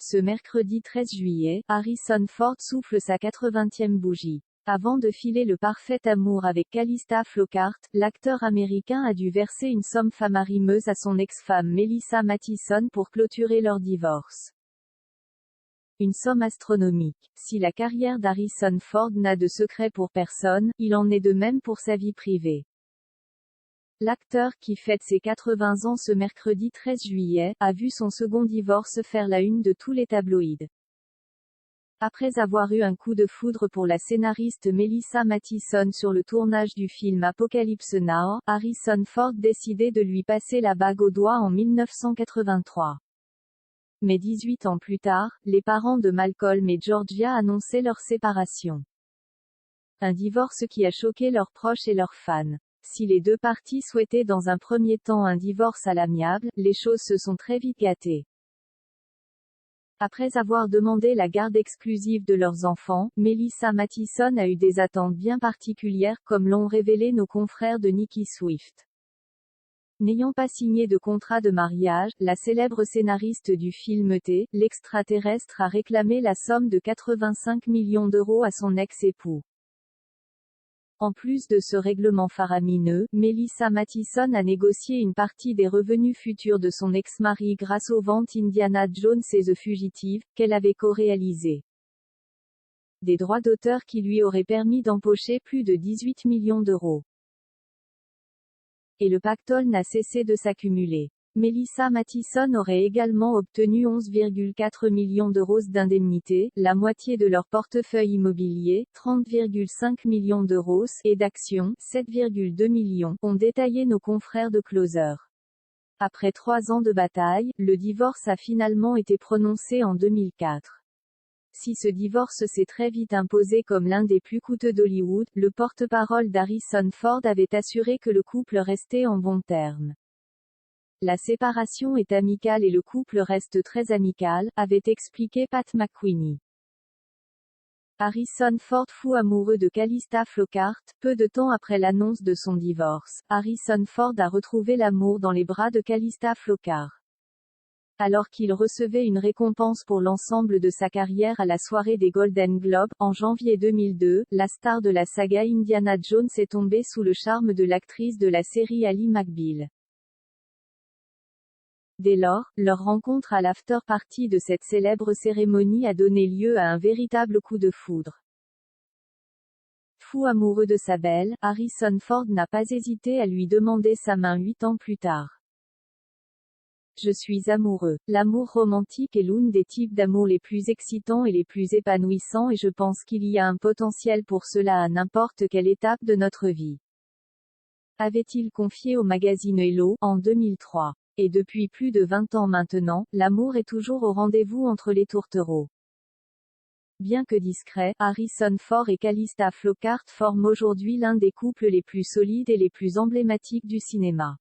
Ce mercredi 13 juillet, Harrison Ford souffle sa 80e bougie. Avant de filer le parfait amour avec Calista Flockhart, l'acteur américain a dû verser une somme famarimeuse à son ex-femme Melissa Mathison pour clôturer leur divorce. Une somme astronomique. Si la carrière d'Harrison Ford n'a de secret pour personne, il en est de même pour sa vie privée. L'acteur, qui fête ses 80 ans ce mercredi 13 juillet, a vu son second divorce faire la une de tous les tabloïds. Après avoir eu un coup de foudre pour la scénariste Melissa Mathison sur le tournage du film Apocalypse Now, Harrison Ford décidait de lui passer la bague au doigt en 1983. Mais 18 ans plus tard, les parents de Malcolm et Georgia annonçaient leur séparation. Un divorce qui a choqué leurs proches et leurs fans. Si les deux parties souhaitaient dans un premier temps un divorce à l'amiable, les choses se sont très vite gâtées. Après avoir demandé la garde exclusive de leurs enfants, Melissa Mathison a eu des attentes bien particulières, comme l'ont révélé nos confrères de Nicki Swift. N'ayant pas signé de contrat de mariage, la célèbre scénariste du film T, l'extraterrestre a réclamé la somme de 85 millions d'euros à son ex-époux. En plus de ce règlement faramineux, Melissa Mathison a négocié une partie des revenus futurs de son ex-mari grâce aux ventes Indiana Jones et The Fugitive, qu'elle avait co-réalisées. Des droits d'auteur qui lui auraient permis d'empocher plus de 18 millions d'euros. Et le pactole n'a cessé de s'accumuler. Melissa Mathison aurait également obtenu 11,4 millions d'euros d'indemnités, la moitié de leur portefeuille immobilier, 30,5 millions d'euros, et d'actions, 7,2 millions, ont détaillé nos confrères de Closer. Après 3 ans de bataille, le divorce a finalement été prononcé en 2004. Si ce divorce s'est très vite imposé comme l'un des plus coûteux d'Hollywood, le porte-parole d'Harrison Ford avait assuré que le couple restait en bons termes. La séparation est amicale et le couple reste très amical, avait expliqué Pat McQueenie. Harrison Ford fou amoureux de Calista Flockhart. Peu de temps après l'annonce de son divorce, Harrison Ford a retrouvé l'amour dans les bras de Calista Flockhart. Alors qu'il recevait une récompense pour l'ensemble de sa carrière à la soirée des Golden Globes, en janvier 2002, la star de la saga Indiana Jones est tombée sous le charme de l'actrice de la série Ally McBeal. Dès lors, leur rencontre à l'after-party de cette célèbre cérémonie a donné lieu à un véritable coup de foudre. Fou amoureux de sa belle, Harrison Ford n'a pas hésité à lui demander sa main 8 ans plus tard. Je suis amoureux. L'amour romantique est l'une des types d'amour les plus excitants et les plus épanouissants et je pense qu'il y a un potentiel pour cela à n'importe quelle étape de notre vie. Avait-il confié au magazine Hello, en 2003. Et depuis plus de 20 ans maintenant, l'amour est toujours au rendez-vous entre les tourtereaux. Bien que discret, Harrison Ford et Calista Flockhart forment aujourd'hui l'un des couples les plus solides et les plus emblématiques du cinéma.